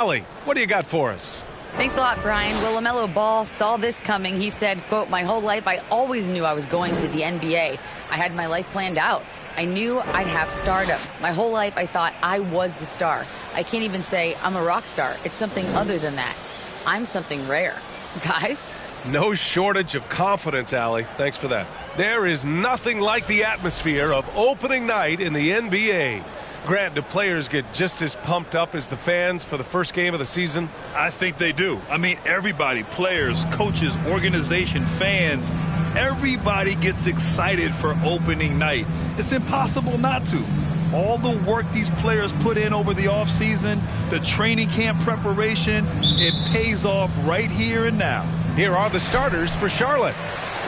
Allie, what do you got for us? Thanks a lot, Brian. Well, LaMelo Ball saw this coming. He said, quote, "My whole life, I always knew I was going to the NBA. I had my life planned out. I knew I'd have stardom. My whole life, I thought I was the star. I can't even say I'm a rock star. It's something other than that. I'm something rare." Guys? No shortage of confidence, Allie. Thanks for that. There is nothing like the atmosphere of opening night in the NBA. Grant, do players get just as pumped up as the fans for the first game of the season? I think they do. I mean, everybody, players, coaches, organization, fans, everybody gets excited for opening night. It's impossible not to. All the work these players put in over the offseason, the training camp preparation, it pays off right here and now. Here are the starters for Charlotte.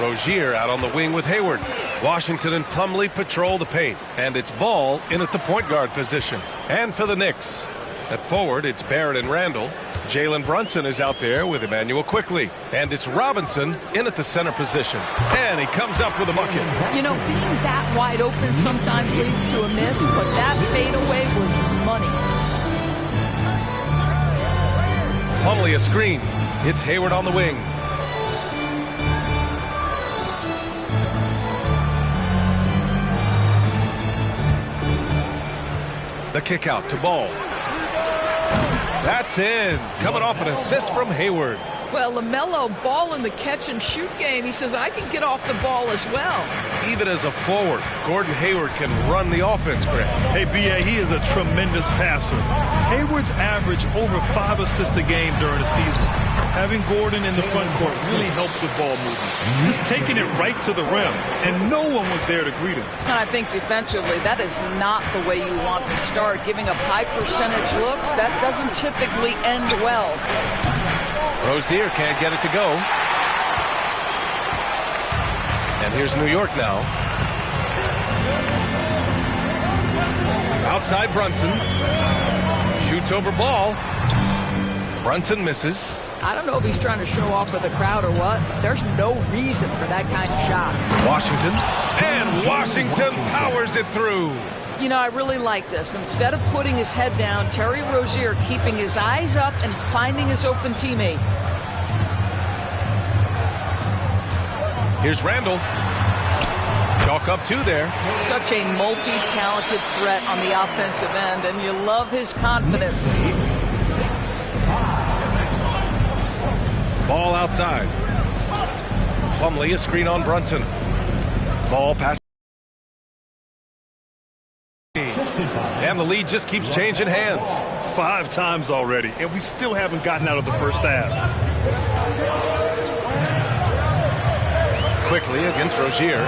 Rozier out on the wing with Hayward. Washington and Plumlee patrol the paint. And it's Ball in at the point guard position. And for the Knicks, at forward, it's Barrett and Randall. Jalen Brunson is out there with Emmanuel Quickley. And it's Robinson in at the center position. And he comes up with a bucket. You know, being that wide open sometimes leads to a miss, but that fadeaway was money. Plumlee a screen. It's Hayward on the wing. The kick out to Ball. That's in. Coming off an assist from Hayward. Well, LaMelo Ball in the catch-and-shoot game, he says, I can get off the ball as well. Even as a forward, Gordon Hayward can run the offense, Grant. Hey, B.A., he is a tremendous passer. Hayward's averaged over 5 assists a game during the season. Having Gordon in the front court really helps with ball movement. Just taking it right to the rim, and no one was there to greet him. I think defensively, that is not the way you want to start. Giving up high percentage looks, that doesn't typically end well. Rozier can't get it to go. And here's New York now. Outside Brunson. Shoots over Ball. Brunson misses. I don't know if he's trying to show off for the crowd or what, but there's no reason for that kind of shot. Washington. And Washington powers it through. You know, I really like this. Instead of putting his head down, Terry Rozier keeping his eyes up and finding his open teammate. Here's Randall. Chalk up 2 there. Such a multi-talented threat on the offensive end, and you love his confidence. Ball outside. Plumlee a screen on Brunson. Ball pass. And the lead just keeps changing hands. 5 times already, and we still haven't gotten out of the first half. Quickly against Rozier.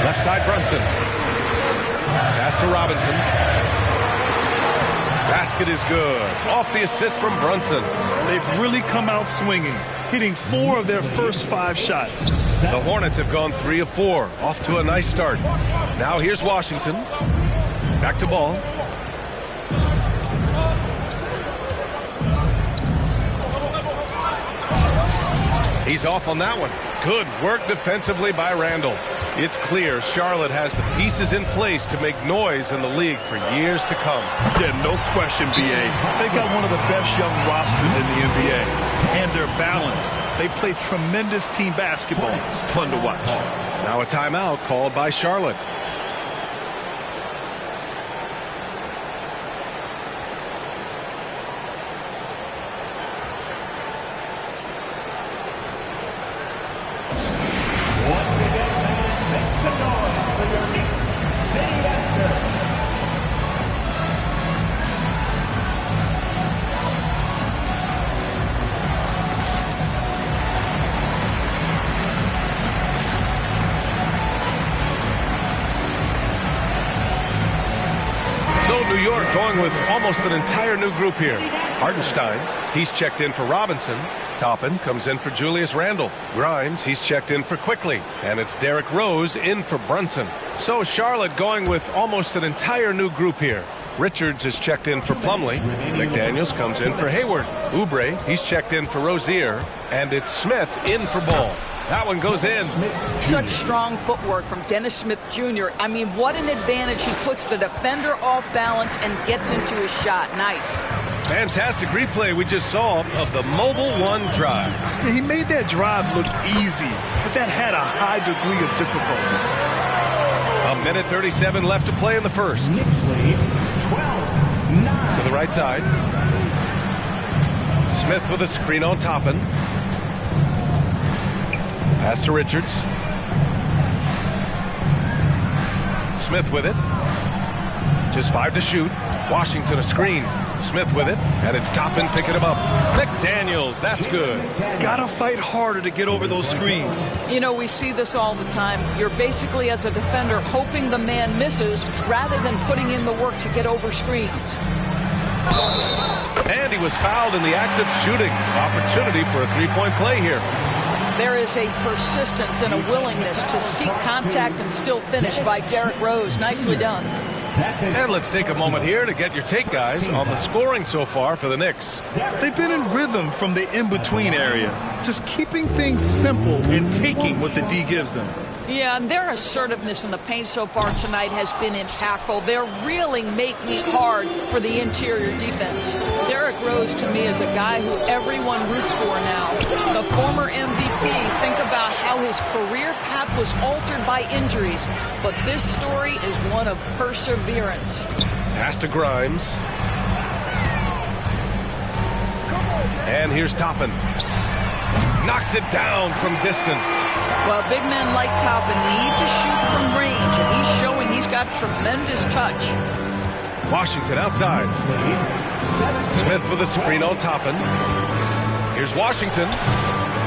Left side Brunson. Pass to Robinson. Basket is good. Off the assist from Brunson. They've really come out swinging, hitting 4 of their first 5 shots. The Hornets have gone 3 of 4. Off to a nice start. Now here's Washington. Back to Ball. He's off on that one. Good work defensively by Randall. It's clear Charlotte has the pieces in place to make noise in the league for years to come. Yeah, no question, B.A. They got one of the best young rosters in the NBA. And they're balanced. They play tremendous team basketball. Fun to watch. Now a timeout called by Charlotte. New York going with almost an entire new group here. Hartenstein, he's checked in for Robinson. Toppin comes in for Julius Randle. Grimes, he's checked in for Quickley. And it's Derrick Rose in for Brunson. So Charlotte going with almost an entire new group here. Richards is checked in for Plumlee. McDaniels comes in for Hayward. Oubre, he's checked in for Rozier. And it's Smith in for Ball. That one goes in. Such strong footwork from Dennis Smith Jr. I mean, what an advantage. He puts the defender off balance and gets into his shot. Nice. Fantastic replay we just saw of the Mobile One drive. He made that drive look easy, but that had a high degree of difficulty. A minute 37 left to play in the first. Knicks lead 12-9. To the right side. Smith with a screen on Toppin. Pass to Richards. Smith with it. Just 5 to shoot. Washington a screen. Smith with it, and it's Toppin picking him up. McDaniels, that's good. Gotta fight harder to get over those screens. You know, we see this all the time. You're basically, as a defender, hoping the man misses rather than putting in the work to get over screens. And he was fouled in the act of shooting. Opportunity for a three-point play here. There is a persistence and a willingness to seek contact and still finish by Derrick Rose. Nicely done. And let's take a moment here to get your take, guys, on the scoring so far for the Knicks. They've been in rhythm from the in-between area, just keeping things simple and taking what the D gives them. Yeah, and their assertiveness in the paint so far tonight has been impactful. They're really making it hard for the interior defense. Derrick Rose, to me, is a guy who everyone roots for now. The former MVP, think about how his career path was altered by injuries. But this story is one of perseverance. Pass to Grimes. And here's Toppin. Knocks it down from distance. Well, big men like Toppin need to shoot from range, and he's showing he's got tremendous touch. Washington outside. Smith with a screen on Toppin. Here's Washington.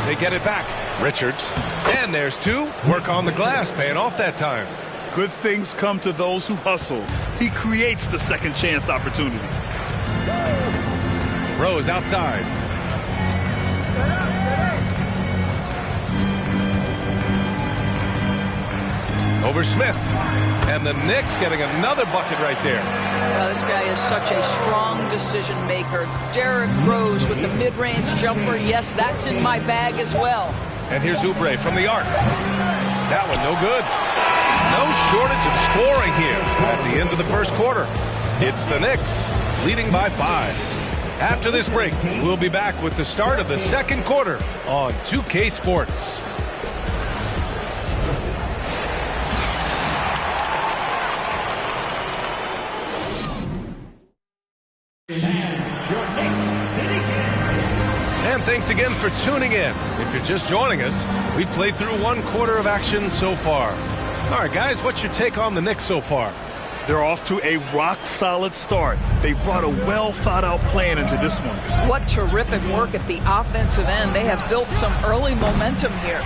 They get it back. Richards. And there's two. Work on the glass, paying off that time. Good things come to those who hustle. He creates the second chance opportunity. Rose outside. Over Smith. And the Knicks getting another bucket right there. This guy is such a strong decision maker. Derrick Rose with the mid-range jumper. Yes, that's in my bag as well. And here's Oubre from the arc. That one no good. No shortage of scoring here at the end of the first quarter. It's the Knicks leading by 5. After this break, we'll be back with the start of the second quarter on 2K Sports. And thanks again for tuning in. If you're just joining us, we've played through one quarter of action so far. All right, guys, what's your take on the Knicks so far? They're off to a rock-solid start. They brought a well-thought-out plan into this one. What terrific work at the offensive end. They have built some early momentum here.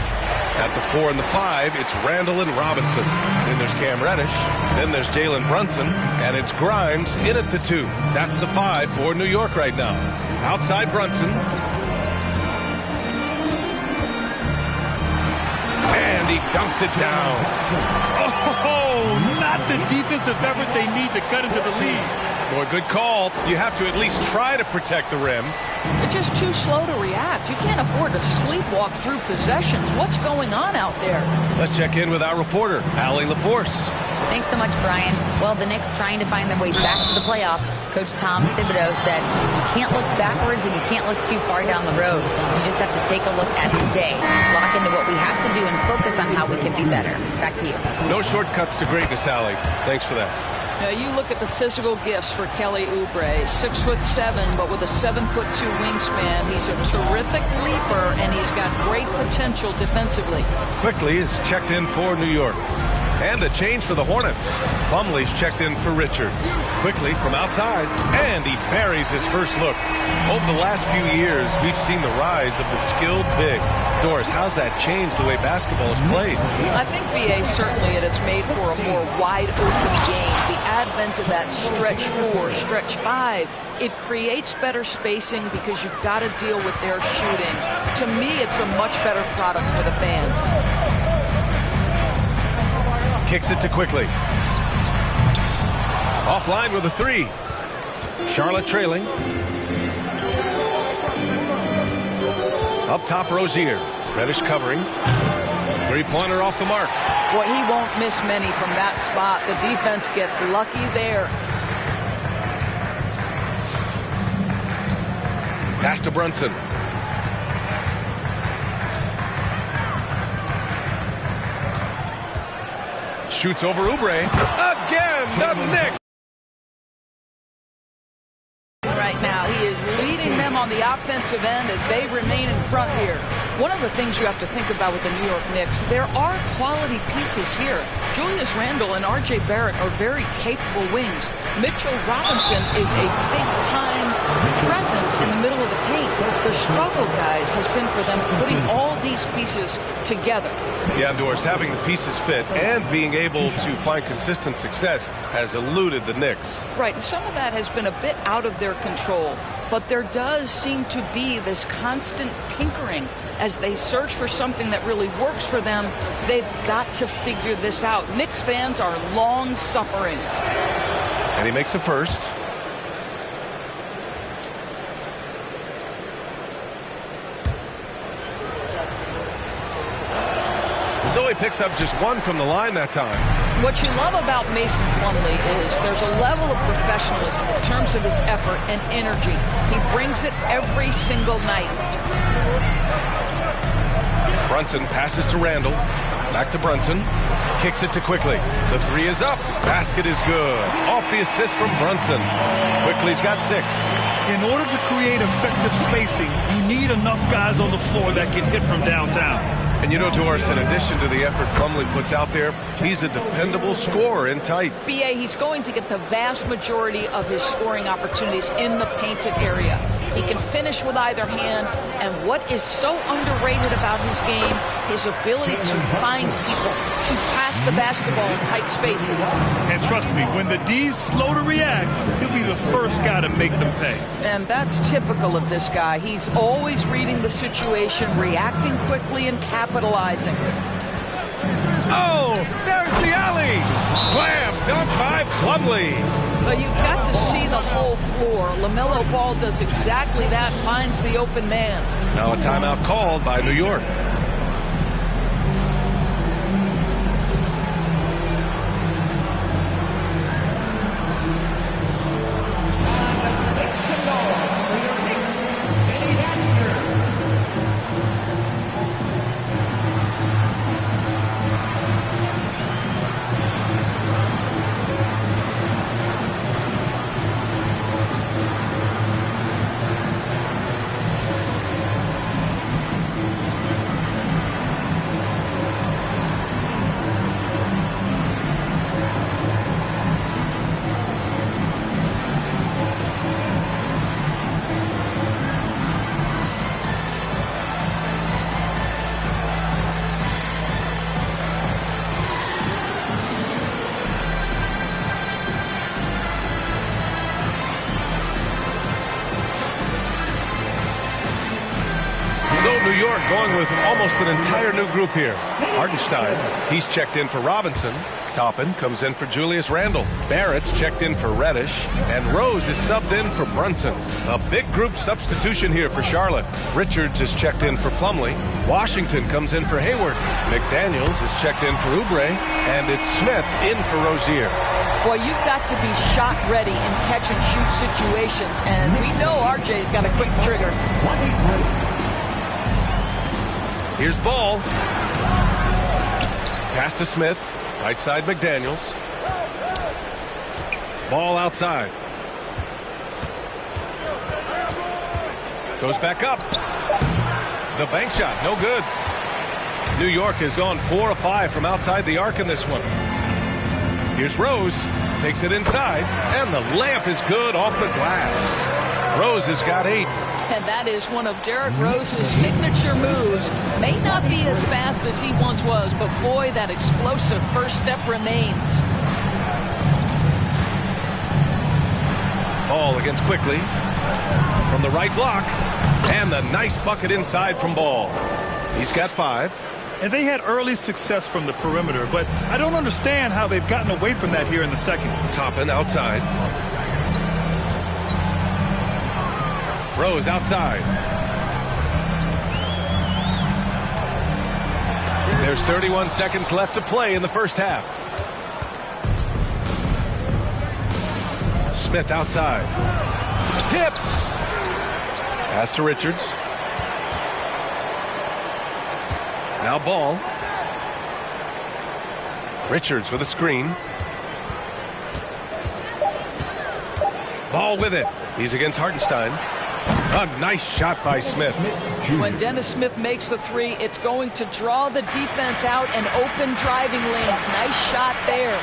At the 4 and the 5, it's Randall and Robinson. Then there's Cam Reddish. Then there's Jalen Brunson. And it's Grimes in at the 2. That's the 5 for New York right now. Outside Brunson. And he dunks it down. Oh, not the defensive effort they need to cut into the lead. Boy, good call. You have to at least try to protect the rim. They're just too slow to react. You can't afford to sleepwalk through possessions. What's going on out there? Let's check in with our reporter, Allie LaForce. Thanks so much, Brian. Well, the Knicks trying to find their way back to the playoffs. Coach Tom Thibodeau said, you can't look backwards and you can't look too far down the road. You just have to take a look at today, lock into what we have to do, and focus on how we can be better. Back to you. No shortcuts to greatness, Allie. Thanks for that. You look at the physical gifts for Kelly Oubre. 6'7", but with a 7'2" wingspan. He's a terrific leaper, and he's got great potential defensively. Quickly is checked in for New York. And a change for the Hornets. Plumlee's checked in for Richards. Quickly from outside, and he buries his first look. Over the last few years, we've seen the rise of the skilled big. Doris, how's that changed the way basketball is played? I think, B.A., certainly it has made for a more wide-open game. The advent of that stretch 4, stretch 5, it creates better spacing because you've got to deal with their shooting. To me, it's a much better product for the fans. Kicks it to Quickly. Offline with a 3. Charlotte trailing. Up top, Rozier. Reddish covering. Three-pointer off the mark. Boy, he won't miss many from that spot. The defense gets lucky there. Pass to Brunson. Shoots over Oubre. Again, the Knicks. Right now, he is leading them on the offensive end as they remain in front here. One of the things you have to think about with the New York Knicks, there are quality pieces here. Julius Randle and R.J. Barrett are very capable wings. Mitchell Robinson is a big-time presence in the middle of the paint. The struggle, guys, has been for them putting all these pieces together. Yeah, Doris, having the pieces fit and being able to find consistent success has eluded the Knicks. Right, and some of that has been a bit out of their control, but there does seem to be this constant tinkering as they search for something that really works for them. They've got to figure this out. Knicks fans are long suffering. And he makes a first. Zoe picks up just one from the line that time. What you love about Mason Plumlee is there's a level of professionalism in terms of his effort and energy. He brings it every single night. Brunson passes to Randle. Back to Brunson. Kicks it to Quickly. The three is up. Basket is good. Off the assist from Brunson. Quickly's got 6. In order to create effective spacing, you need enough guys on the floor that can hit from downtown. And you know, Doris, in addition to the effort Plumlee puts out there, he's a dependable scorer in tight. B.A., he's going to get the vast majority of his scoring opportunities in the painted area. He can finish with either hand, and what is so underrated about his game, his ability to find people, to pass the basketball in tight spaces. And trust me, when the D's slow to react, he'll be the first guy to make them pay. And that's typical of this guy. He's always reading the situation, reacting quickly, and capitalizing. Oh, there's the alley. Slam dunk by Plumlee. But you've got to see the whole floor. LaMelo Ball does exactly that, finds the open man. Now a timeout called by New York. New York going with almost an entire new group here. Hartenstein, he's checked in for Robinson. Toppin comes in for Julius Randle. Barrett's checked in for Reddish. And Rose is subbed in for Brunson. A big group substitution here for Charlotte. Richards is checked in for Plumlee. Washington comes in for Hayward. McDaniels is checked in for Oubre. And it's Smith in for Rozier. Boy, you've got to be shot ready in catch-and-shoot situations. And we know RJ's got a quick trigger. Here's Ball. Pass to Smith. Right side McDaniels. Ball outside. Goes back up. The bank shot, no good. New York has gone 4 of 5 from outside the arc in this one. Here's Rose. Takes it inside. And the layup is good off the glass. Rose has got 8. And that is one of Derrick Rose's signature moves. May not be as fast as he once was, but boy, that explosive first step remains. Ball against Quickly. From the right block. And the nice bucket inside from Ball. He's got 5. And they had early success from the perimeter, but I don't understand how they've gotten away from that here in the second. Toppin outside. Rose outside. There's 31 seconds left to play in the first half. Smith outside. Tipped. Pass to Richards. Now Ball. Richards with a screen. Ball with it. He's against Hartenstein. A nice shot by Smith. When Dennis Smith makes the three, it's going to draw the defense out and open driving lanes. Nice shot there.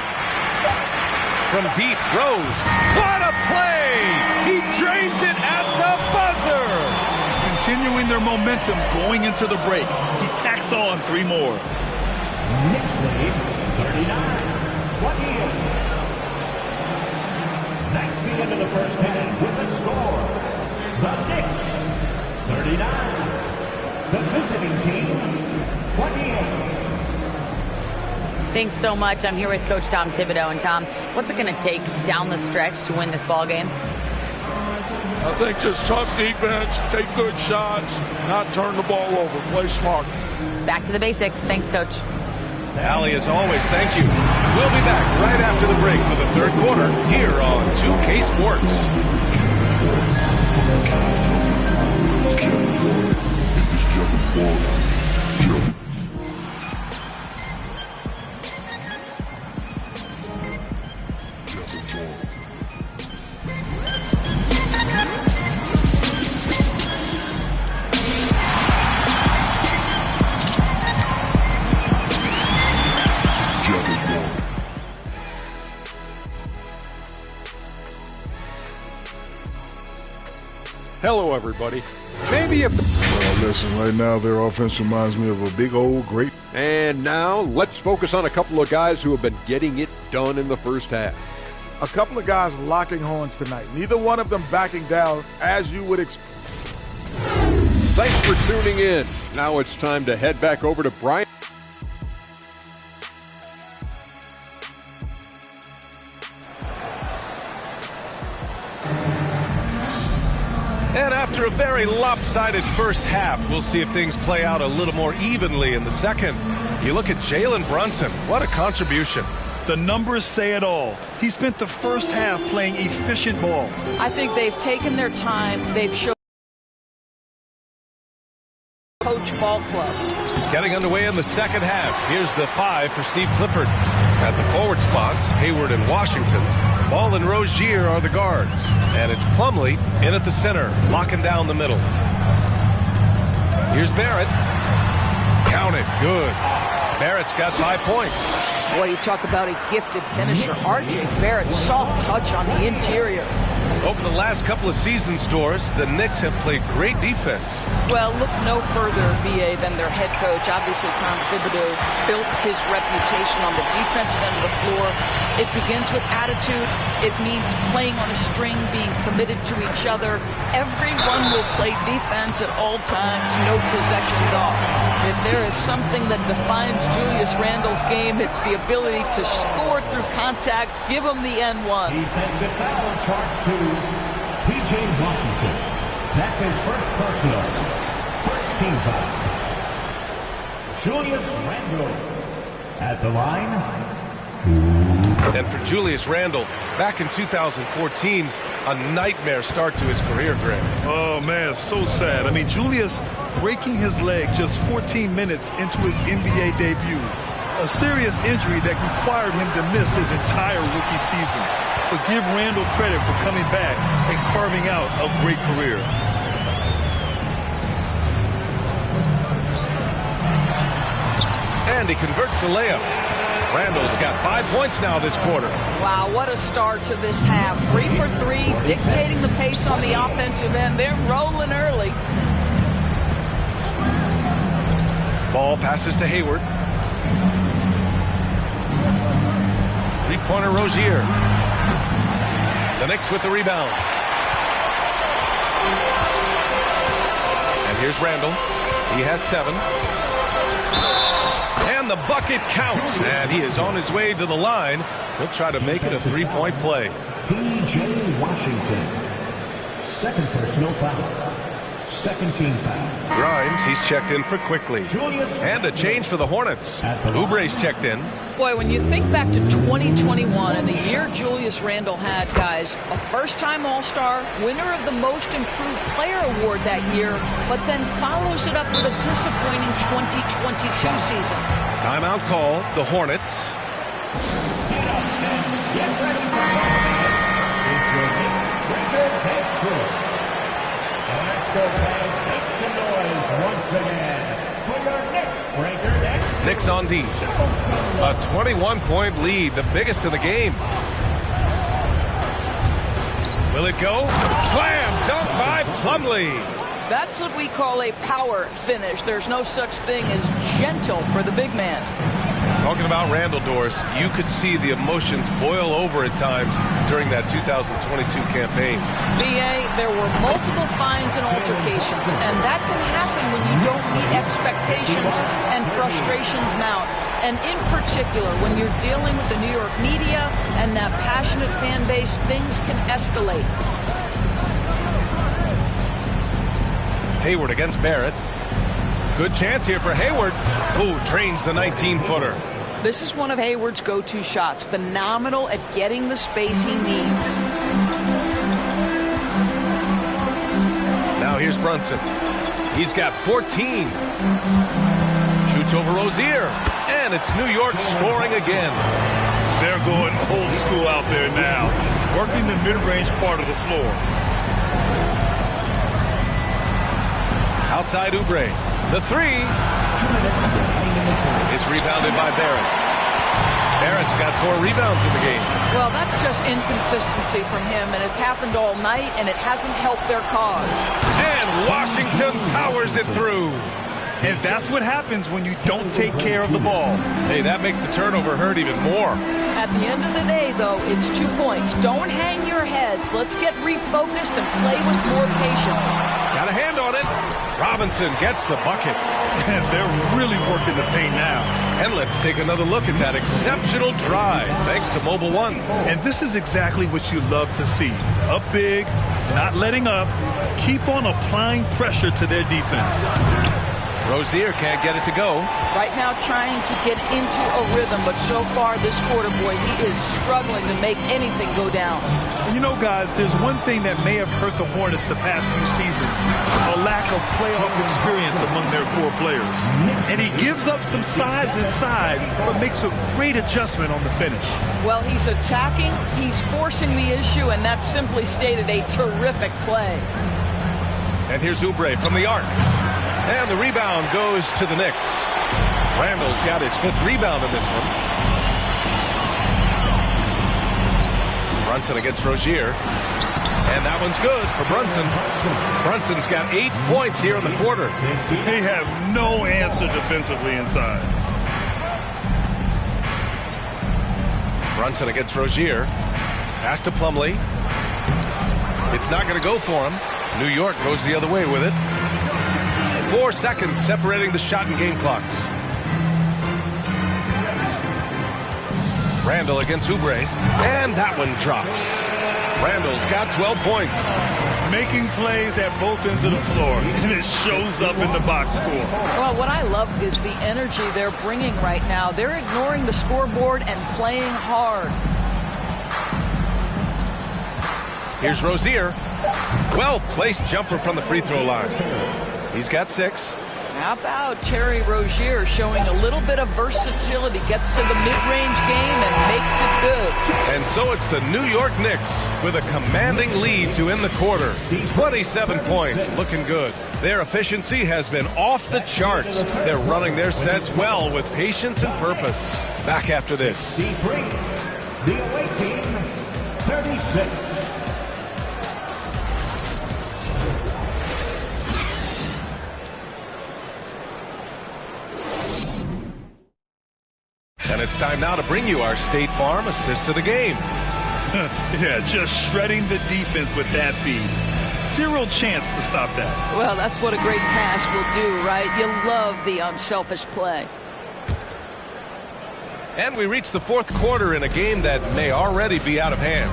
From deep, Rose. What a play! He drains it at the buzzer! Continuing their momentum going into the break. He tacks on 3 more. Knicks lead 39-28. That's the end of the first half with the score. The Knicks 39. The visiting team 28. Thanks so much. I'm here with Coach Tom Thibodeau. And Tom, what's it going to take down the stretch to win this ball game? I think just tough defense, take good shots, not turn the ball over, play smart. Back to the basics. Thanks, Coach. Allie, as always, thank you. We'll be back right after the break for the third quarter here on 2K Sports. Hello, everybody. Maybe if listen, right now their offense reminds me of a big old great. And now let's focus on a couple of guys who have been getting it done in the first half. A couple of guys locking horns tonight. Neither one of them backing down as you would expect. Thanks for tuning in. Now it's time to head back over to Brian. And after a very lopsided first half, we'll see if things play out a little more evenly in the second. You look at Jalen Brunson. What a contribution. The numbers say it all. He spent the first half playing efficient ball. I think they've taken their time. They've shown Coach Ball Club. Getting underway in the second half. Here's the 5 for Steve Clifford. At the forward spots, Hayward and Washington. Ball and Rozier are the guards. And it's Plumlee in at the center, locking down the middle. Here's Barrett. Count it. Good. Barrett's got 5 points. Boy, you talk about a gifted finisher. R.J. Barrett, soft touch on the interior. Over the last couple of seasons, Doris, the Knicks have played great defense. Well, look no further, B.A., than their head coach. Obviously, Tom Thibodeau built his reputation on the defensive end of the floor. It begins with attitude. It means playing on a string, being committed to each other. Everyone will play defense at all times, no possessions off. If there is something that defines Julius Randle's game, it's the ability to score through contact. Give him the N1. Defensive foul charged to P.J. Washington. That's his first personal. First team foul. Julius Randle at the line. And for Julius Randle, back in 2014, a nightmare start to his career, Greg. Oh, man, so sad. I mean, Julius breaking his leg just 14 minutes into his NBA debut. A serious injury that required him to miss his entire rookie season. But give Randle credit for coming back and carving out a great career. And he converts the layup. Randle's got 5 points now this quarter. Wow, what a start to this half. 3 for 3, dictating the pace on the offensive end. They're rolling early. Ball passes to Hayward. Three-pointer Rozier. The Knicks with the rebound. And here's Randle. He has 7. And the bucket counts. And he is on his way to the line. He'll try to make it a 3-point play. P.J. Washington. Second personal foul. Second team foul. Grimes, he's checked in for quickly. And a change for the Hornets. Oubre's checked in. Boy, when you think back to 2021 and the year Julius Randle had, guys, a first-time All-Star, winner of the Most Improved Player Award that year, but then follows it up with a disappointing 2022 season. Timeout call, the Hornets. Get up and get ready for it's your Knicks record takes two. And let's go fans, make some noise once again for your Knicks breaker next. Knicks on D. A 21-point lead, the biggest in the game. Will it go? Slam! Dunk by Plumlee. That's what we call a power finish. There's no such thing as gentle for the big man. Talking about Randle, Doris, you could see the emotions boil over at times during that 2022 campaign. B.A., there were multiple fines and altercations, and that can happen when you don't meet expectations and frustrations mount. And in particular, when you're dealing with the New York media and that passionate fan base, things can escalate. Hayward against Barrett. Good chance here for Hayward. Ooh, drains the 19-footer. This is one of Hayward's go-to shots. Phenomenal at getting the space he needs. Now here's Brunson. He's got 14. Shoots over Rozier. And it's New York scoring again. They're going old school out there now, working the mid-range part of the floor. Outside Oubre. The three is rebounded by Barrett. Barrett's got 4 rebounds in the game. Well, that's just inconsistency from him, and it's happened all night, and it hasn't helped their cause. And Washington powers it through. And that's what happens when you don't take care of the ball. Hey, that makes the turnover hurt even more. At the end of the day, though, it's 2 points. Don't hang your heads. Let's get refocused and play with more patience. Got a hand on it. Robinson gets the bucket. And they're really working the paint now. And let's take another look at that exceptional drive, thanks to Mobile One. And this is exactly what you love to see. Up big, not letting up, keep on applying pressure to their defense. Rozier can't get it to go. Right now trying to get into a rhythm, but so far this quarter, boy, he is struggling to make anything go down. You know, guys, there's one thing that may have hurt the Hornets the past few seasons, a lack of playoff experience among their core players. And he gives up some size inside, but makes a great adjustment on the finish. Well, he's attacking, he's forcing the issue, and that's simply stated a terrific play. And here's Oubre from the arc. And the rebound goes to the Knicks. Randall's got his 5th rebound in this one. Brunson against Rozier. And that one's good for Brunson. Brunson's got 8 points here in the quarter. They have no answer defensively inside. Brunson against Rozier. Pass to Plumlee. It's not going to go for him. New York goes the other way with it. 4 seconds separating the shot and game clocks. Randle against Oubre. And that one drops. Randle's got 12 points. Making plays at both ends of the floor. And it shows up in the box score. Well, what I love is the energy they're bringing right now. They're ignoring the scoreboard and playing hard. Here's Rozier. Well-placed jumper from the free throw line. He's got 6. How about Terry Rozier showing a little bit of versatility, gets to the mid-range game and makes it good. And so it's the New York Knicks with a commanding lead to end the quarter. 27 points, looking good. Their efficiency has been off the charts. They're running their sets well with patience and purpose. Back after this. D3, the away team, 36. And it's time now to bring you our State Farm assist of the game. Yeah, just shredding the defense with that feed. Zero chance to stop that. Well, that's what a great pass will do, right? You love the unselfish play. And we reach the 4th quarter in a game that may already be out of hand.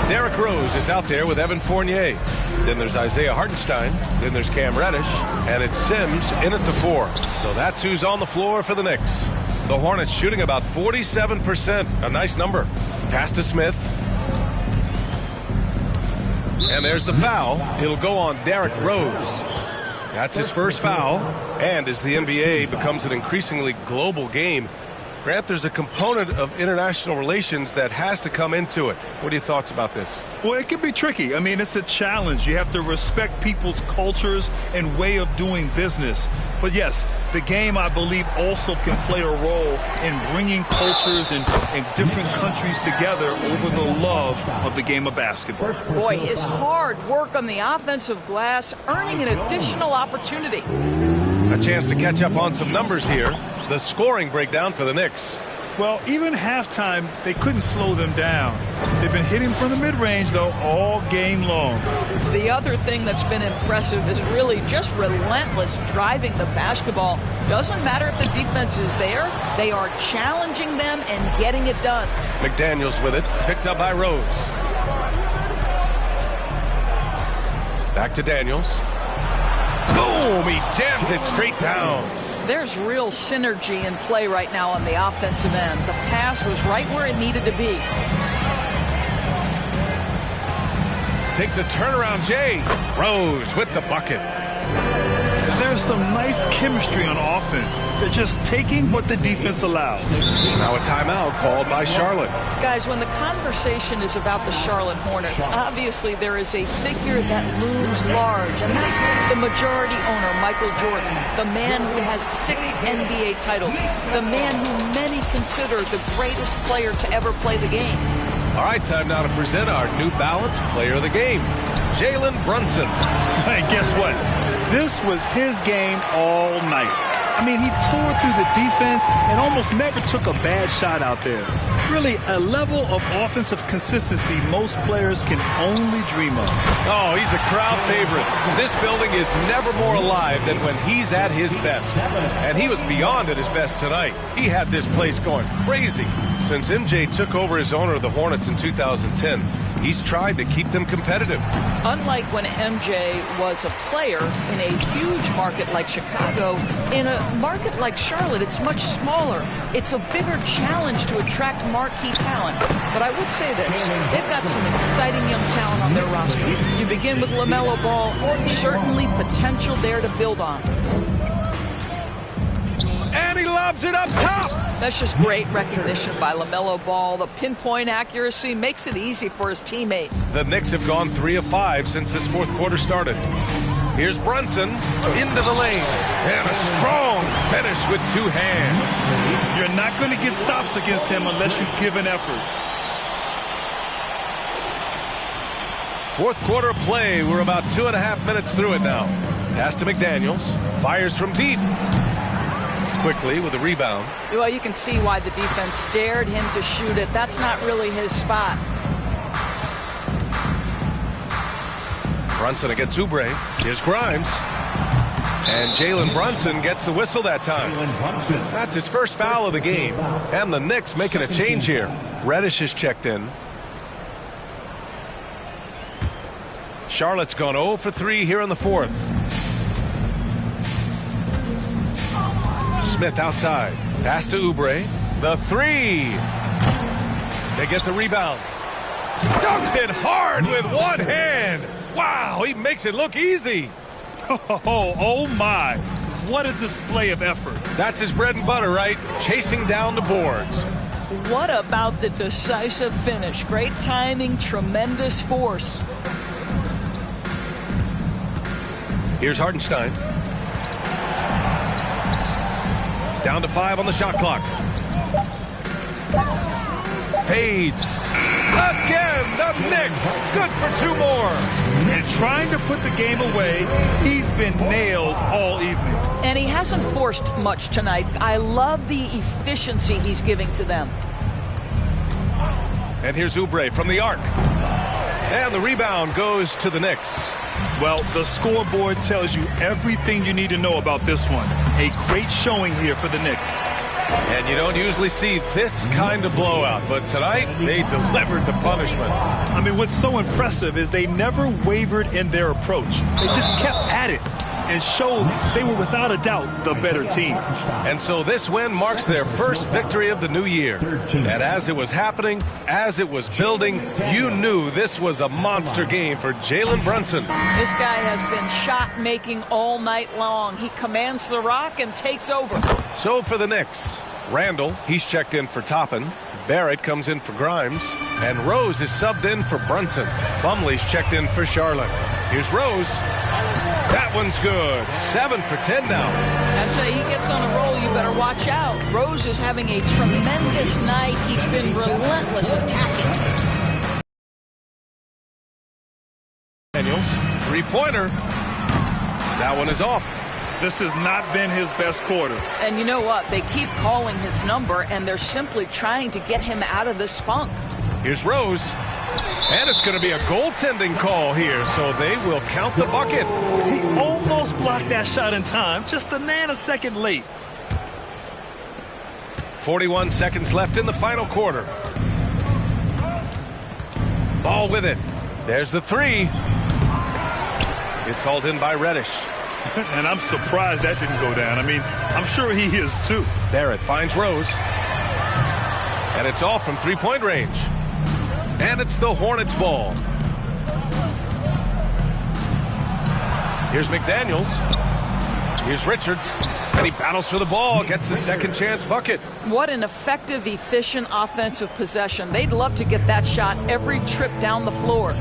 Derrick Rose is out there with Evan Fournier. Then there's Isaiah Hartenstein. Then there's Cam Reddish. And it's Sims in at the 4. So that's who's on the floor for the Knicks. The Hornets shooting about 47%. A nice number. Pass to Smith. And there's the foul. It'll go on Derrick Rose. That's his first foul. And as the NBA becomes an increasingly global game, Grant, there's a component of international relations that has to come into it. What are your thoughts about this? Well, it can be tricky. I mean, it's a challenge. You have to respect people's cultures and way of doing business. But yes, the game, I believe, also can play a role in bringing cultures in different countries together over the love of the game of basketball. Boy, his hard work on the offensive glass earning an additional opportunity. A chance to catch up on some numbers here. The scoring breakdown for the Knicks. Well, even halftime, they couldn't slow them down. They've been hitting from the mid-range, though, all game long. The other thing that's been impressive is really just relentless driving the basketball. Doesn't matter if the defense is there. They are challenging them and getting it done. McDaniels with it. Picked up by Rose. Back to Daniels. Boom! He jams it straight down. There's real synergy in play right now on the offensive end. The pass was right where it needed to be. Takes a turnaround, Jay. Rose with the bucket. There's some nice chemistry on offense. They're just taking what the defense allows. Now a timeout called by Charlotte. Guys, when the conversation is about the Charlotte Hornets, obviously there is a figure that looms large, and that's the majority owner, Michael Jordan, the man who has 6 NBA titles, the man who many consider the greatest player to ever play the game. All right, time now to present our New Balance Player of the Game, Jalen Brunson. Hey, guess what? This was his game all night. I mean, he tore through the defense and almost never took a bad shot out there. Really, a level of offensive consistency most players can only dream of. Oh, he's a crowd favorite. This building is never more alive than when he's at his best. And he was beyond at his best tonight. He had this place going crazy. Since MJ took over as owner of the Hornets in 2010, he's tried to keep them competitive. Unlike when MJ was a player in a huge market like Chicago, in a market like Charlotte, it's much smaller. It's a bigger challenge to attract marquee talent. But I would say this, they've got some exciting young talent on their roster. You begin with LaMelo Ball, certainly potential there to build on. And he lobs it up top. That's just great recognition by LaMelo Ball. The pinpoint accuracy makes it easy for his teammate. The Knicks have gone 3 of 5 since this fourth quarter started. Here's Brunson into the lane. And a strong finish with 2 hands. You're not going to get stops against him unless you give an effort. Fourth quarter play. We're about 2.5 minutes through it now. Pass to McDaniels. Fires from deep. Quickly with a rebound. Well, you can see why the defense dared him to shoot it. That's not really his spot. Brunson against Oubre. Here's Grimes. And Jalen Brunson gets the whistle that time. That's his first foul of the game. And the Knicks making a change here. Reddish is checked in. Charlotte's gone 0 for 3 here in the fourth. Smith outside. Pass to Oubre. The 3. They get the rebound. Dunks it hard with one hand. Wow, he makes it look easy. Oh my. What a display of effort. That's his bread and butter, right? Chasing down the boards. What about the decisive finish? Great timing, tremendous force. Here's Hartenstein. Down to 5 on the shot clock. Fades. Again, the Knicks. Good for 2 more. And trying to put the game away, he's been nails all evening. And he hasn't forced much tonight. I love the efficiency he's giving to them. And here's Oubre from the arc. And the rebound goes to the Knicks. Well, the scoreboard tells you everything you need to know about this one. A great showing here for the Knicks. And you don't usually see this kind of blowout, but tonight they delivered the punishment. I mean, what's so impressive is they never wavered in their approach. They just kept at it and showed they were without a doubt the better team. And so this win marks their first victory of the new year. And as it was happening, as it was building, you knew this was a monster game for Jalen Brunson. This guy has been shot-making all night long. He commands the rock and takes over. So for the Knicks, Randall, he's checked in for Toppin. Barrett comes in for Grimes. And Rose is subbed in for Brunson. Plumlee's checked in for Charlotte. Here's Rose. That one's good. 7 for 10 now. I'd say he gets on a roll, you better watch out. Rose is having a tremendous night. He's been relentless attacking. Daniels, three-pointer. That one is off. This has not been his best quarter. And you know what? They keep calling his number, and they're simply trying to get him out of this funk. Here's Rose. And it's going to be a goaltending call here, so they will count the bucket. He almost blocked that shot in time, just a nanosecond late. 41 seconds left in the final quarter. Ball with it. There's the three. It's hauled in by Reddish. And I'm surprised that didn't go down. I mean, I'm sure he is too. Barrett finds Rose. And it's off from three-point range. And it's the Hornets' ball. Here's McDaniels. Here's Richards. And he battles for the ball, gets the second chance bucket. What an effective, efficient offensive possession. They'd love to get that shot every trip down the floor.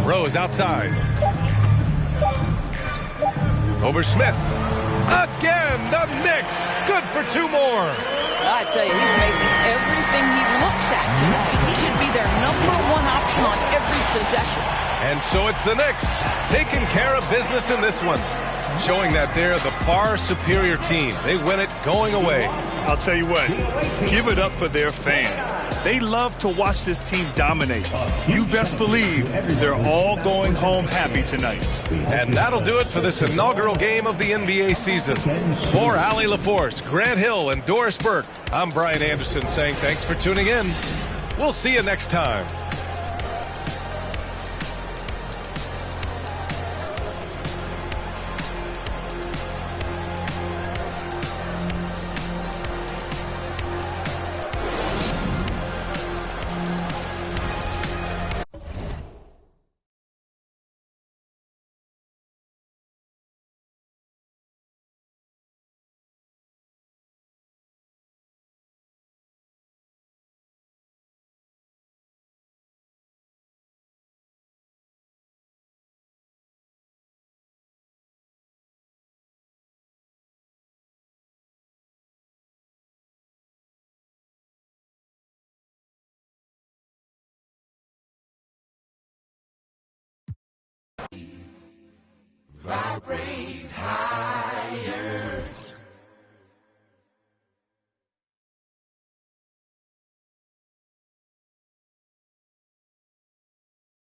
Rose outside. Over Smith. Again, the Knicks. Good for two more. I tell you, he's making everything he looks at tonight. He should be their #1 option on every possession. And so it's the Knicks taking care of business in this one, showing that they're the far superior team. They win it going away. I'll tell you what, give it up for their fans. They love to watch this team dominate. You best believe they're all going home happy tonight. And that'll do it for this inaugural game of the NBA season. For Allie LaForce, Grant Hill, and Doris Burke, I'm Brian Anderson saying thanks for tuning in. We'll see you next time. Vibrate high.